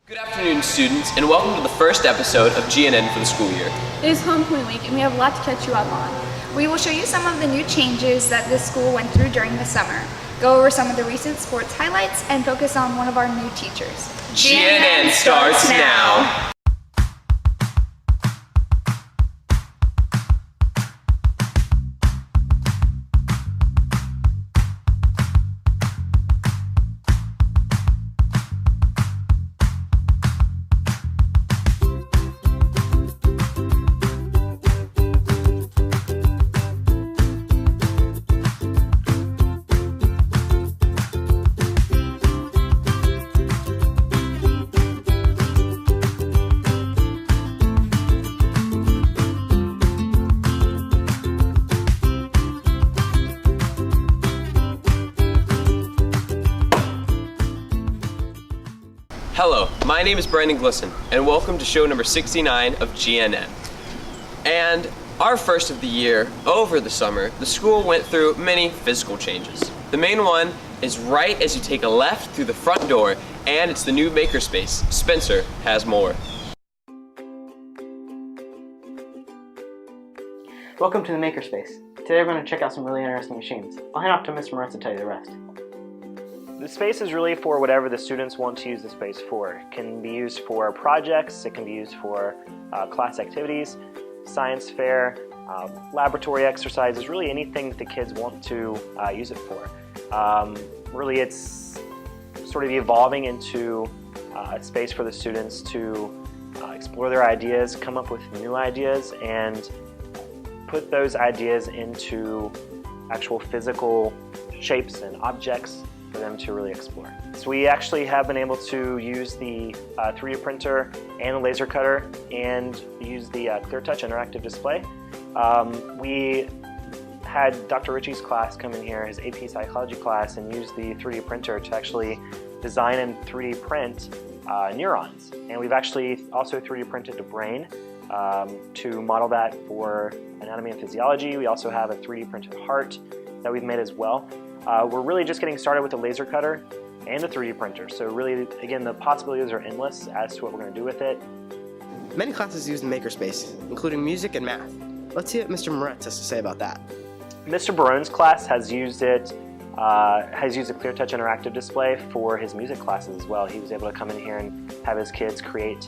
Good afternoon, students, and welcome to the first episode of GNN for the school year. It is homecoming week, and we have a lot to catch you up on. We will show you some of the new changes that this school went through during the summer, go over some of the recent sports highlights, and focus on one of our new teachers. GNN starts now! Hello, my name is Brandon Glisson, and welcome to show number 69 of GNN. And our first of the year, over the summer, the school went through many physical changes. The main one is right as you take a left through the front door, and it's the new makerspace. Spencer has more. Welcome to the makerspace. Today we're going to check out some really interesting machines. I'll hand off to Mr. Moritz to tell you the rest. The space is really for whatever the students want to use the space for. It can be used for projects, it can be used for class activities, science fair, laboratory exercises, really anything that the kids want to use it for. Really it's sort of evolving into a space for the students to explore their ideas, come up with new ideas, and put those ideas into actual physical shapes and objects for them to really explore. So we actually have been able to use the 3D printer and the laser cutter and use the ClearTouch interactive display. We had Dr. Ritchie's class come in here, his AP psychology class, and use the 3D printer to actually design and 3D print neurons. And we've actually also 3D printed the brain to model that for anatomy and physiology. We also have a 3D printed heart that we've made as well. We're really just getting started with the laser cutter and the 3D printer. So really, again, the possibilities are endless as to what we're going to do with it. Many classes use the makerspace, including music and math. Let's see what Mr. Moritz has to say about that. Mr. Barone's class has used it, has used a ClearTouch interactive display for his music classes as well. He was able to come in here and have his kids create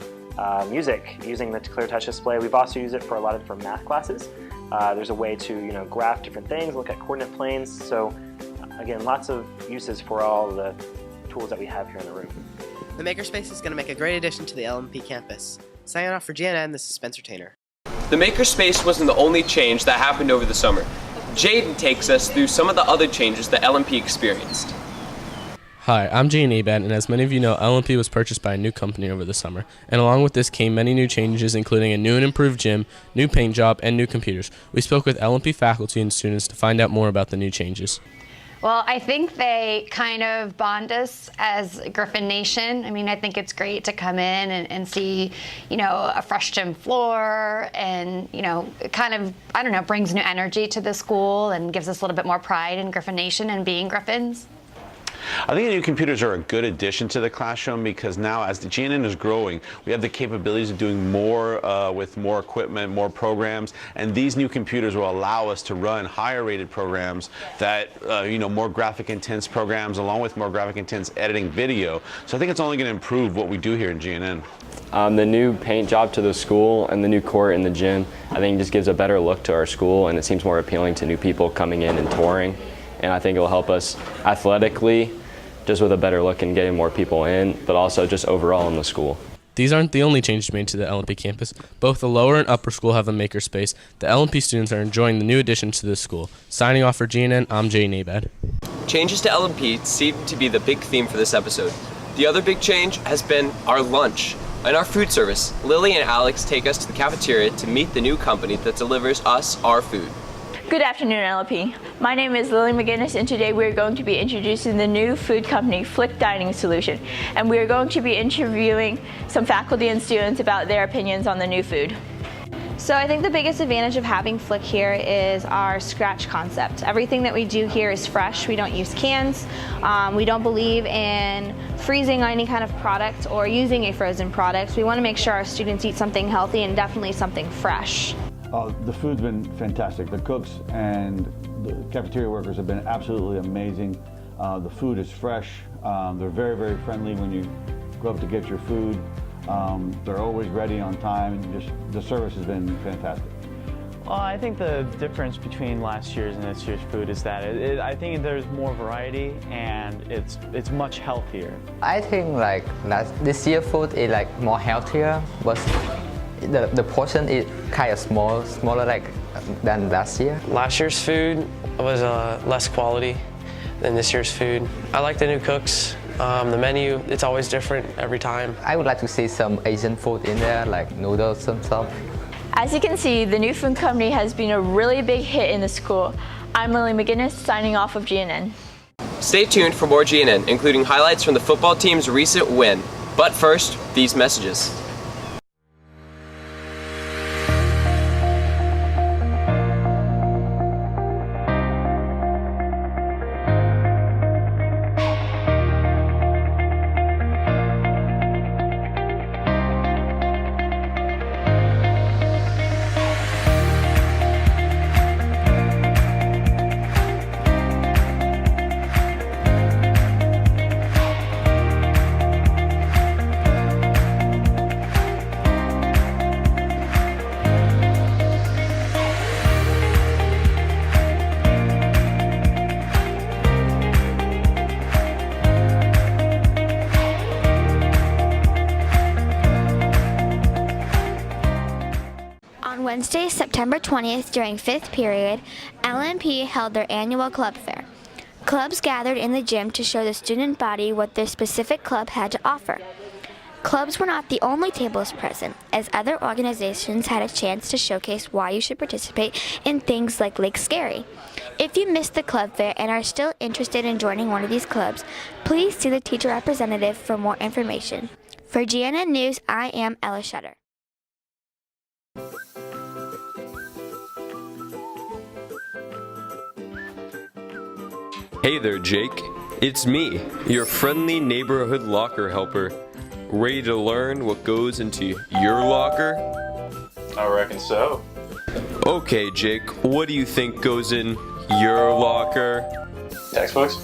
music using the ClearTouch display. We've also used it for a lot of different math classes. There's a way to, graph different things, look at coordinate planes. So again, lots of uses for all the tools that we have here in the room. The makerspace is going to make a great addition to the LMP campus. Signing off for GNN, this is Spencer Tainer. The makerspace wasn't the only change that happened over the summer. Jaden takes us through some of the other changes that LMP experienced. Hi, I'm GNN, and as many of you know, LMP was purchased by a new company over the summer, and along with this came many new changes, including a new and improved gym, new paint job, and new computers. We spoke with LMP faculty and students to find out more about the new changes. Well, I think they kind of bond us as Griffin Nation. I mean, I think it's great to come in and see, a fresh gym floor and, it kind of, brings new energy to the school and gives us a little bit more pride in Griffin Nation and being Griffins. I think the new computers are a good addition to the classroom because now as the GNN is growing, we have the capabilities of doing more with more equipment, more programs, and these new computers will allow us to run higher rated programs that, more graphic intense programs along with more graphic intense editing video. So I think it's only going to improve what we do here in GNN. The new paint job to the school and the new court in the gym, I think just gives a better look to our school, and it seems more appealing to new people coming in and touring. And I think it will help us athletically, just with a better look and getting more people in, but also just overall in the school. These aren't the only changes made to the LMP campus. Both the lower and upper school have a makerspace. The LMP students are enjoying the new additions to this school. Signing off for GNN, I'm Jay Nabad. Changes to LMP seem to be the big theme for this episode. The other big change has been our lunch. In our food service, Lily and Alex take us to the cafeteria to meet the new company that delivers us our food. Good afternoon, LP. My name is Lily McGinnis, and today we're going to be introducing the new food company, Flick Dining Solution. And we're going to be interviewing some faculty and students about their opinions on the new food. So I think the biggest advantage of having Flick here is our scratch concept. Everything that we do here is fresh. We don't use cans. We don't believe in freezing any kind of product or using a frozen product. We want to make sure our students eat something healthy and definitely something fresh. The food's been fantastic. The cooks and the cafeteria workers have been absolutely amazing. The food is fresh. They're very, very friendly when you go up to get your food. They're always ready on time. Just the service has been fantastic. Well, I think the difference between last year's and this year's food is that I think there's more variety and it's much healthier. I think like this year's food is like more healthier, but the portion is kind of smaller like than last year. Last year's food was less quality than this year's food. I like the new cooks. The menu, it's always different every time. I would like to see some Asian food in there, like noodles and stuff. As you can see, the new food company has been a really big hit in the school. I'm Lily McGinnis, signing off of GNN. Stay tuned for more GNN, including highlights from the football team's recent win. But first, these messages. On Wednesday, September 20th, during 5th period, LMP held their annual club fair. Clubs gathered in the gym to show the student body what their specific club had to offer. Clubs were not the only tables present, as other organizations had a chance to showcase why you should participate in things like Lake Scary. If you missed the club fair and are still interested in joining one of these clubs, please see the teacher representative for more information. For GNN News, I am Ella Shutter. Hey there, Jake. It's me, your friendly neighborhood locker helper. Ready to learn what goes into your locker? I reckon so. Okay, Jake, what do you think goes in your locker? Textbooks?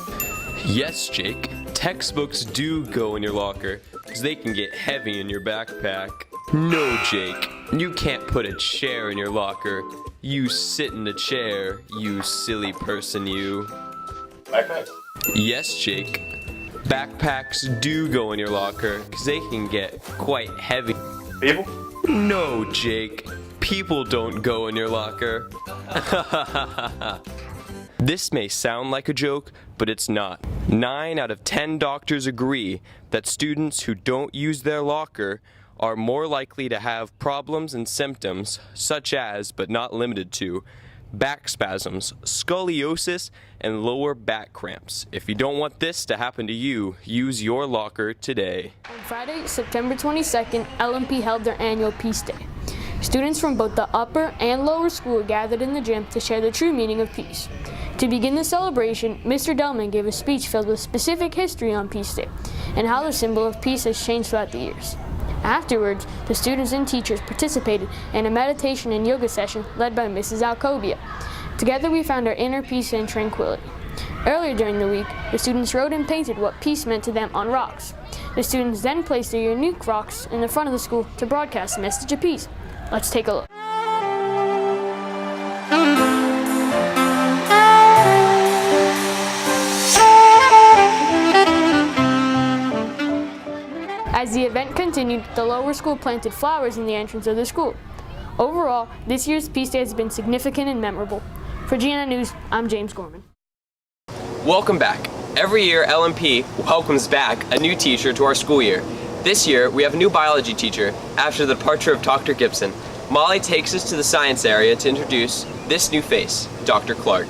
Yes, Jake. Textbooks do go in your locker, because they can get heavy in your backpack. No, Jake, you can't put a chair in your locker. You sit in a chair, you silly person, you. Backpack? Yes, Jake. Backpacks do go in your locker, because they can get quite heavy. People? No, Jake. People don't go in your locker. This may sound like a joke, but it's not. 9 out of 10 doctors agree that students who don't use their locker are more likely to have problems and symptoms such as, but not limited to, back spasms, scoliosis, and lower back cramps. If you don't want this to happen to you, use your locker today. On Friday, September 22nd, LMP held their annual Peace Day. Students from both the upper and lower school gathered in the gym to share the true meaning of peace. To begin the celebration, Mr. Delman gave a speech filled with specific history on Peace Day and how the symbol of peace has changed throughout the years. Afterwards, the students and teachers participated in a meditation and yoga session led by Mrs. Alcobia. Together we found our inner peace and tranquility. Earlier during the week, the students wrote and painted what peace meant to them on rocks. The students then placed their unique rocks in the front of the school to broadcast the message of peace. Let's take a look. As the event continued, the lower school planted flowers in the entrance of the school. Overall, this year's Peace Day has been significant and memorable. For GNN News, I'm James Gorman. Welcome back. Every year, LMP welcomes back a new teacher to our school year. This year, we have a new biology teacher after the departure of Dr. Gibson. Molly takes us to the science area to introduce this new face, Dr. Clark.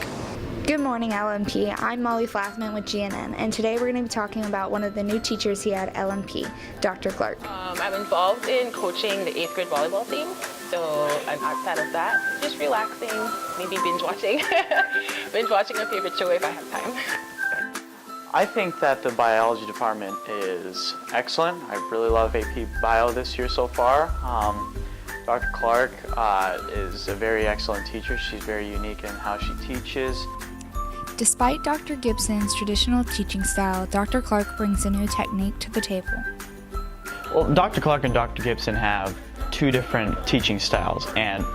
Good morning, LMP. I'm Molly Flathman with GNN, and today we're going to be talking about one of the new teachers here at LMP, Dr. Clark. I'm involved in coaching the 8th grade volleyball team. So and outside of that, just relaxing, maybe binge watching. Binge watching a favorite show if I have time. I think that the biology department is excellent. I really love AP Bio this year so far. Dr. Clark is a very excellent teacher. She's very unique in how she teaches. Despite Dr. Gibson's traditional teaching style, Dr. Clark brings a new technique to the table. Well, Dr. Clark and Dr. Gibson have two different teaching styles, and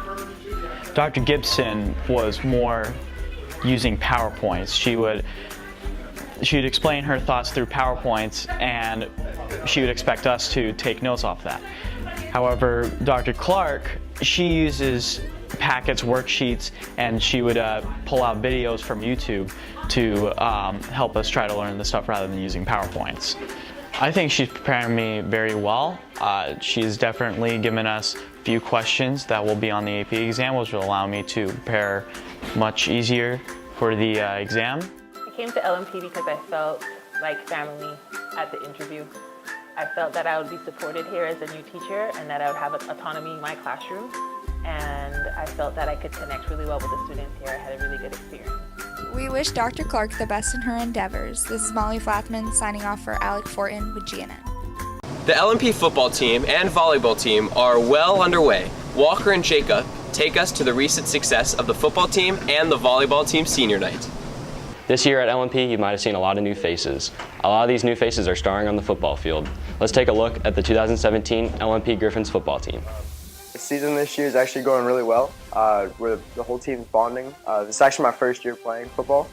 Dr. Gibson was more using PowerPoints. She'd explain her thoughts through PowerPoints, and she would expect us to take notes off that. However, Dr. Clark, she uses packets, worksheets, and she would pull out videos from YouTube to help us try to learn the stuff rather than using PowerPoints. I think she's preparing me very well. She's definitely given us a few questions that will be on the AP exam, which will allow me to prepare much easier for the exam. I came to LMP because I felt like family at the interview. I felt that I would be supported here as a new teacher and that I would have autonomy in my classroom. And I felt that I could connect really well with the students here. I had a really good experience. We wish Dr. Clark the best in her endeavors. This is Molly Flathman signing off for Alec Fortin with GNN. The LMP football team and volleyball team are well underway. Walker and Jacob take us to the recent success of the football team and the volleyball team senior night. This year at LMP, you might have seen a lot of new faces. A lot of these new faces are starring on the football field. Let's take a look at the 2017 LMP Griffins football team. The season this year is actually going really well. Where the whole team's bonding. This is actually my first year playing football,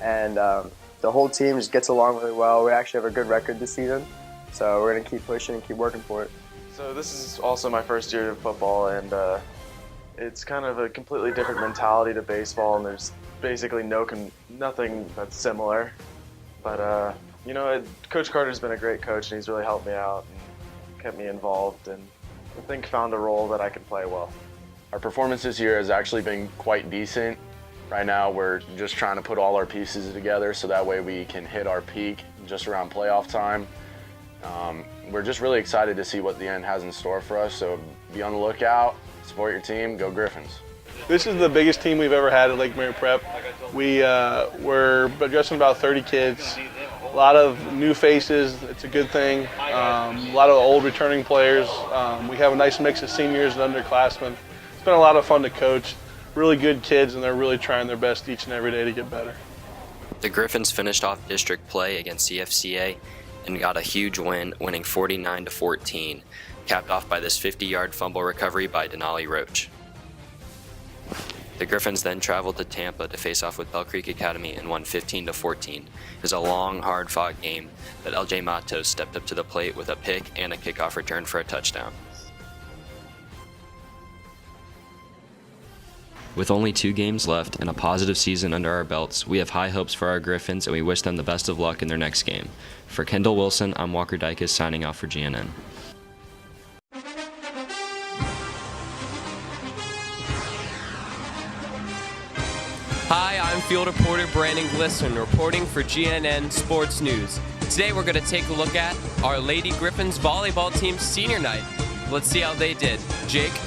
and the whole team just gets along really well. We actually have a good record this season, so we're going to keep pushing and keep working for it. So this is also my first year of football, and it's kind of a completely different mentality to baseball, and there's basically nothing that's similar. But you know, Coach Carter's been a great coach, and he's really helped me out and kept me involved, and I think found a role that I can play well. Our performance this year has actually been quite decent. Right now we're just trying to put all our pieces together so that way we can hit our peak just around playoff time. We're just really excited to see what the end has in store for us, so be on the lookout, support your team, go Griffins. This is the biggest team we've ever had at Lake Mary Prep. We're addressing about 30 kids. A lot of new faces, it's a good thing. A lot of old returning players. We have a nice mix of seniors and underclassmen. It's been a lot of fun to coach. Really good kids, and they're really trying their best each and every day to get better. The Griffins finished off district play against CFCA and got a huge win, winning 49-14, capped off by this 50-yard fumble recovery by Denali Roach. The Griffins then traveled to Tampa to face off with Bell Creek Academy and won 15-14. It was a long, hard-fought game, but LJ Matos stepped up to the plate with a pick and a kickoff return for a touchdown. With only 2 games left and a positive season under our belts, we have high hopes for our Griffins and we wish them the best of luck in their next game. For Kendall Wilson, I'm Walker Dykes signing off for GNN. Hi, I'm field reporter Brandon Glisson, reporting for GNN Sports News. Today we're going to take a look at our Lady Griffins volleyball team's senior night. Let's see how they did. Jake?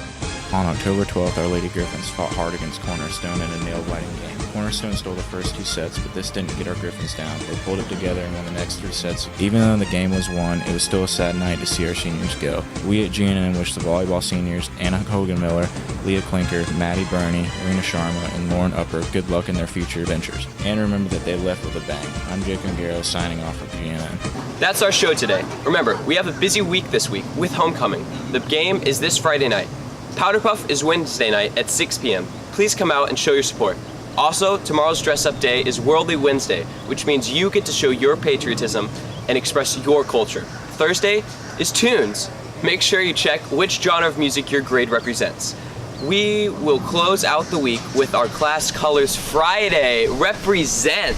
On October 12th, Our Lady Griffins fought hard against Cornerstone in a nail-biting game. Cornerstone stole the first 2 sets, but this didn't get our Griffins down. They pulled it together and won the next 3 sets. Even though the game was won, it was still a sad night to see our seniors go. We at GNN wish the volleyball seniors, Anna Hogan-Miller, Leah Klinker, Maddie Burney, Irina Sharma, and Lauren Upper good luck in their future ventures. And remember that they left with a bang. I'm Jake Ongaro signing off for GNN. That's our show today. Remember, we have a busy week this week with homecoming. The game is this Friday night. Powder Puff is Wednesday night at 6 p.m. Please come out and show your support. Also, tomorrow's dress-up day is Worldly Wednesday, which means you get to show your patriotism and express your culture. Thursday is Tunes. Make sure you check which genre of music your grade represents. We will close out the week with our class colors Friday, Represent.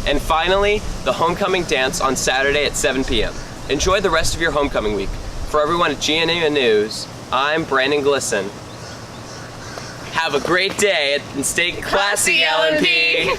And finally, the homecoming dance on Saturday at 7 p.m. Enjoy the rest of your homecoming week. For everyone at GNN News, I'm Brandon Glisson. Have a great day and stay classy, LMP!